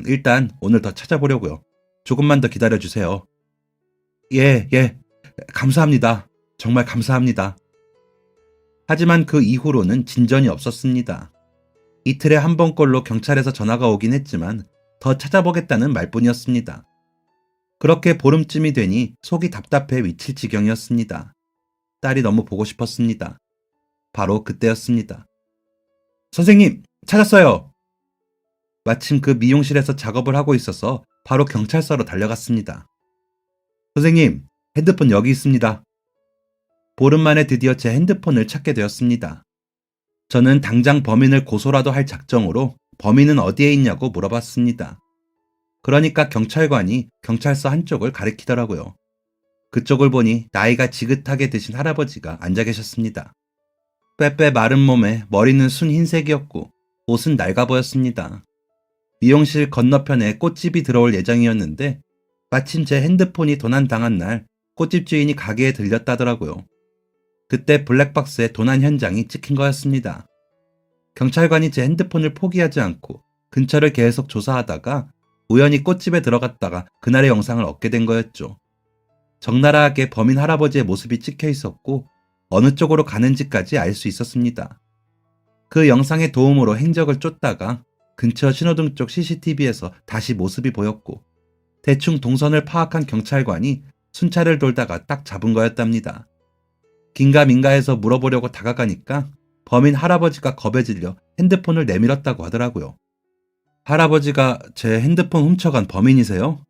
일단 오늘 더 찾아보려고요. 조금만 더 기다려주세요. 예, 감사합니다. 정말 감사합니다. 하지만 그 이후로는 진전이 없었습니다. 이틀에 한 번꼴로 경찰에서 전화가 오긴 했지만 더 찾아보겠다는 말뿐이었습니다. 그렇게 보름쯤이 되니 속이 답답해 미칠 지경이었습니다. 딸이 너무 보고 싶었습니다. 바로 그때였습니다. 선생님, 찾았어요! 마침 그 미용실에서 작업을 하고 있어서 바로 경찰서로 달려갔습니다. 선생님, 핸드폰 여기 있습니다. 보름 만에 드디어 제 핸드폰을 찾게 되었습니다. 저는 당장 범인을 고소라도 할 작정으로 범인은 어디에 있냐고 물어봤습니다. 그러니까 경찰관이 경찰서 한쪽을 가리키더라고요. 그쪽을 보니 나이가 지긋하게 드신 할아버지가 앉아 계셨습니다. 빼빼 마른 몸에 머리는 순 흰색이었고 옷은 낡아 보였습니다. 미용실 건너편에 꽃집이 들어올 예정이었는데 마침 제 핸드폰이 도난당한 날 꽃집 주인이 가게에 들렸다더라고요. 그때 블랙박스에 도난 현장이 찍힌 거였습니다. 경찰관이 제 핸드폰을 포기하지 않고 근처를 계속 조사하다가 우연히 꽃집에 들어갔다가 그날의 영상을 얻게 된 거였죠. 적나라하게 범인 할아버지의 모습이 찍혀 있었고 어느 쪽으로 가는지까지 알 수 있었습니다. 그 영상의 도움으로 행적을 쫓다가 근처 신호등 쪽 CCTV에서 다시 모습이 보였고 대충 동선을 파악한 경찰관이 순찰을 돌다가 딱 잡은 거였답니다. 긴가민가해서 물어보려고 다가가니까 범인 할아버지가 겁에 질려 핸드폰을 내밀었다고 하더라고요. 할아버지가 제 핸드폰 훔쳐간 범인이세요?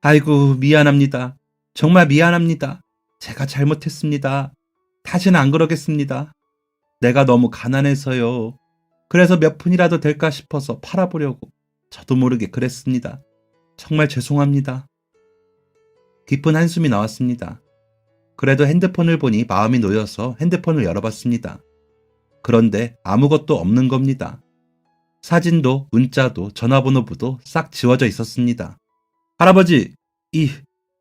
아이고, 미안합니다. 정말 미안합니다. 제가 잘못했습니다. 다시는 안 그러겠습니다. 내가 너무 가난해서요. 그래서 몇 푼이라도 될까 싶어서 팔아보려고 저도 모르게 그랬습니다. 정말 죄송합니다. 깊은 한숨이 나왔습니다. 그래도 핸드폰을 보니 마음이 놓여서 핸드폰을 열어봤습니다. 그런데 아무것도 없는 겁니다. 사진도 문자도 전화번호부도 싹 지워져 있었습니다. 할아버지,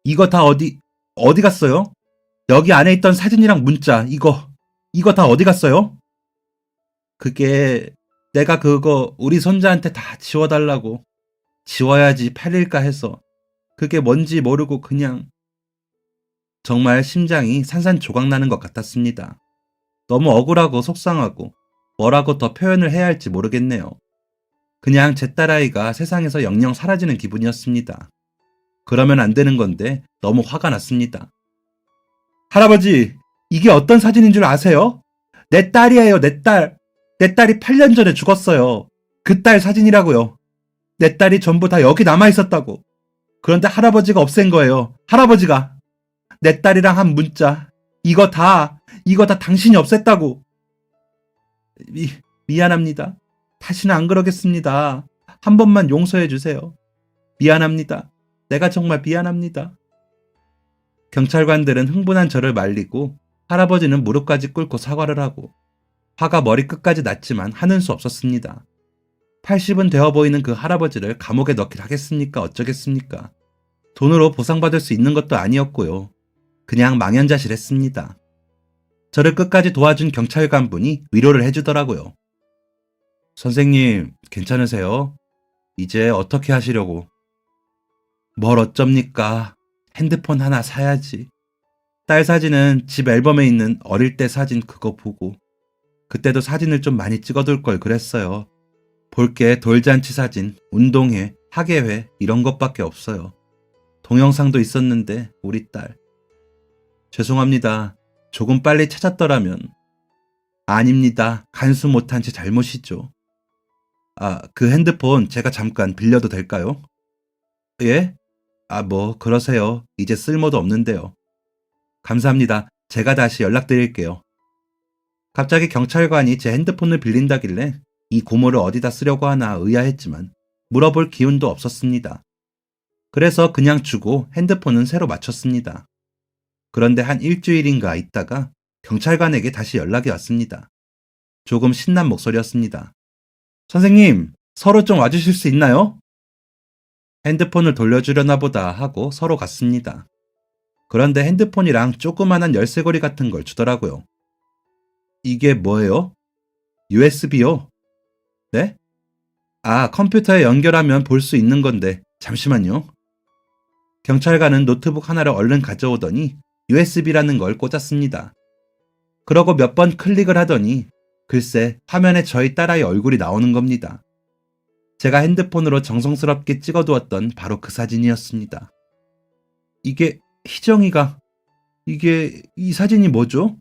이거 다 어디 갔어요? 여기 안에 있던 사진이랑 문자, 이거 다 어디 갔어요? 그게 내가 그거 우리 손자한테 다 지워달라고. 지워야지 팔릴까 해서. 그게 뭔지 모르고 그냥. 정말 심장이 산산조각 나는 것 같았습니다. 너무 억울하고 속상하고 뭐라고 더 표현을 해야 할지 모르겠네요. 그냥 제 딸아이가 세상에서 영영 사라지는 기분이었습니다. 그러면 안 되는 건데 너무 화가 났습니다. 할아버지, 이게 어떤 사진인 줄 아세요? 내 딸이에요, 내 딸. 내 딸이 8년 전에 죽었어요. 그 딸 사진이라고요. 내 딸이 전부 다 여기 남아있었다고. 그런데 할아버지가 없앤 거예요. 할아버지가. 내 딸이랑 한 문자. 이거 다 당신이 없앴다고. 미안합니다. 다시는 안 그러겠습니다. 한 번만 용서해 주세요. 미안합니다. 내가 정말 미안합니다. 경찰관들은 흥분한 저를 말리고 할아버지는 무릎까지 꿇고 사과를 하고 화가 머리끝까지 났지만 하는 수 없었습니다. 80은 되어 보이는 그 할아버지를 감옥에 넣길 하겠습니까? 어쩌겠습니까? 돈으로 보상받을 수 있는 것도 아니었고요. 그냥 망연자실했습니다. 저를 끝까지 도와준 경찰관분이 위로를 해주더라고요. 선생님, 괜찮으세요? 이제 어떻게 하시려고? 뭘 어쩝니까? 핸드폰 하나 사야지. 딸 사진은 집 앨범에 있는 어릴 때 사진 그거 보고 그때도 사진을 좀 많이 찍어둘 걸 그랬어요. 볼 게 돌잔치 사진, 운동회, 학예회 이런 것밖에 없어요. 동영상도 있었는데 우리 딸. 죄송합니다. 조금 빨리 찾았더라면. 아닙니다. 간수 못한 제 잘못이죠. 그 핸드폰 제가 잠깐 빌려도 될까요? 예? 뭐 그러세요. 이제 쓸모도 없는데요. 감사합니다. 제가 다시 연락드릴게요. 갑자기 경찰관이 제 핸드폰을 빌린다길래 이 고무를 어디다 쓰려고 하나 의아했지만 물어볼 기운도 없었습니다. 그래서 그냥 주고 핸드폰은 새로 맞췄습니다. 그런데 한 일주일인가 있다가 경찰관에게 다시 연락이 왔습니다. 조금 신난 목소리였습니다. 선생님, 서로 좀 와주실 수 있나요? 핸드폰을 돌려주려나 보다 하고 서로 갔습니다. 그런데 핸드폰이랑 조그만한 열쇠고리 같은 걸 주더라고요. 이게 뭐예요? USB요? 네? 컴퓨터에 연결하면 볼 수 있는 건데 잠시만요. 경찰관은 노트북 하나를 얼른 가져오더니 USB라는 걸 꽂았습니다. 그러고 몇 번 클릭을 하더니 글쎄 화면에 저희 딸아이 얼굴이 나오는 겁니다. 제가 핸드폰으로 정성스럽게 찍어두었던 바로 그 사진이었습니다. 이게 희정이가 이 사진이 뭐죠?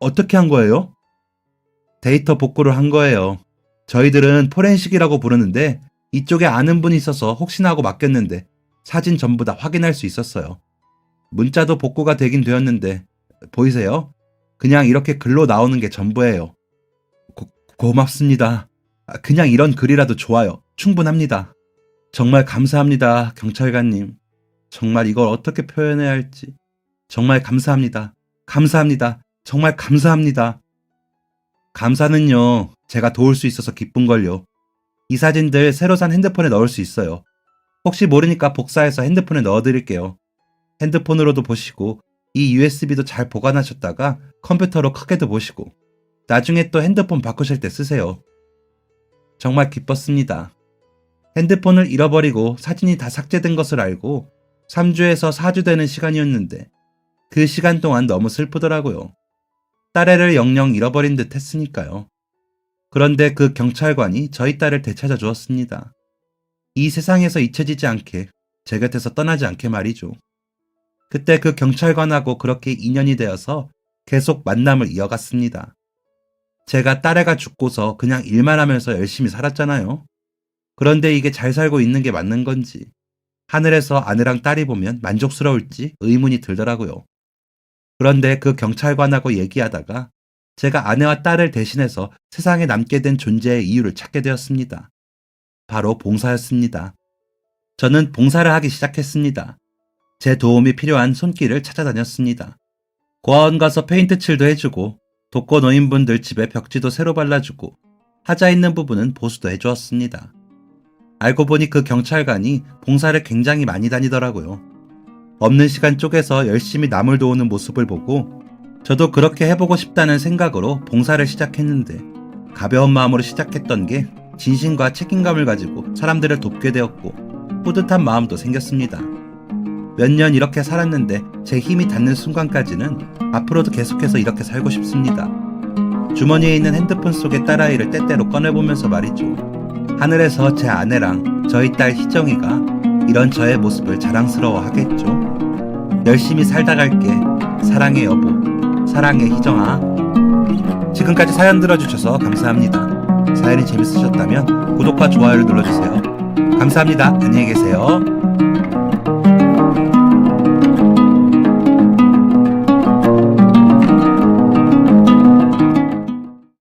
어떻게 한 거예요? 데이터 복구를 한 거예요. 저희들은 포렌식이라고 부르는데 이쪽에 아는 분이 있어서 혹시나 하고 맡겼는데 사진 전부 다 확인할 수 있었어요. 문자도 복구가 되긴 되었는데 보이세요? 그냥 이렇게 글로 나오는 게 전부예요. 고맙습니다. 그냥 이런 글이라도 좋아요. 충분합니다. 정말 감사합니다, 경찰관님. 정말 이걸 어떻게 표현해야 할지. 정말 감사합니다. 감사합니다. 정말 감사합니다. 감사는요, 제가 도울 수 있어서 기쁜걸요. 이 사진들 새로 산 핸드폰에 넣을 수 있어요. 혹시 모르니까 복사해서 핸드폰에 넣어드릴게요. 핸드폰으로도 보시고 이 USB도 잘 보관하셨다가 컴퓨터로 크게도 보시고 나중에 또 핸드폰 바꾸실 때 쓰세요. 정말 기뻤습니다. 핸드폰을 잃어버리고 사진이 다 삭제된 것을 알고 3주에서 4주 되는 시간이었는데 그 시간 동안 너무 슬프더라고요. 딸애를 영영 잃어버린 듯 했으니까요. 그런데 그 경찰관이 저희 딸을 되찾아 주었습니다. 이 세상에서 잊혀지지 않게, 제 곁에서 떠나지 않게 말이죠. 그때 그 경찰관하고 그렇게 인연이 되어서 계속 만남을 이어갔습니다. 제가 딸애가 죽고서 그냥 일만 하면서 열심히 살았잖아요. 그런데 이게 잘 살고 있는 게 맞는 건지, 하늘에서 아내랑 딸이 보면 만족스러울지 의문이 들더라고요. 그런데 그 경찰관하고 얘기하다가 제가 아내와 딸을 대신해서 세상에 남게 된 존재의 이유를 찾게 되었습니다. 바로 봉사였습니다. 저는 봉사를 하기 시작했습니다. 제 도움이 필요한 손길을 찾아다녔습니다. 고아원 가서 페인트 칠도 해주고 독거 노인분들 집에 벽지도 새로 발라주고 하자 있는 부분은 보수도 해주었습니다. 알고 보니 그 경찰관이 봉사를 굉장히 많이 다니더라고요. 없는 시간 쪼개서 열심히 남을 도우는 모습을 보고 저도 그렇게 해보고 싶다는 생각으로 봉사를 시작했는데 가벼운 마음으로 시작했던 게 진심과 책임감을 가지고 사람들을 돕게 되었고 뿌듯한 마음도 생겼습니다. 몇 년 이렇게 살았는데 제 힘이 닿는 순간까지는 앞으로도 계속해서 이렇게 살고 싶습니다. 주머니에 있는 핸드폰 속의 딸아이를 때때로 꺼내보면서 말이죠. 하늘에서 제 아내랑 저희 딸 희정이가 이런 저의 모습을 자랑스러워 하겠죠. 열심히 살다 갈게. 사랑해 여보. 사랑해 희정아. 지금까지 사연 들어주셔서 감사합니다. 사연이 재밌으셨다면 구독과 좋아요를 눌러주세요. 감사합니다. 안녕히 계세요.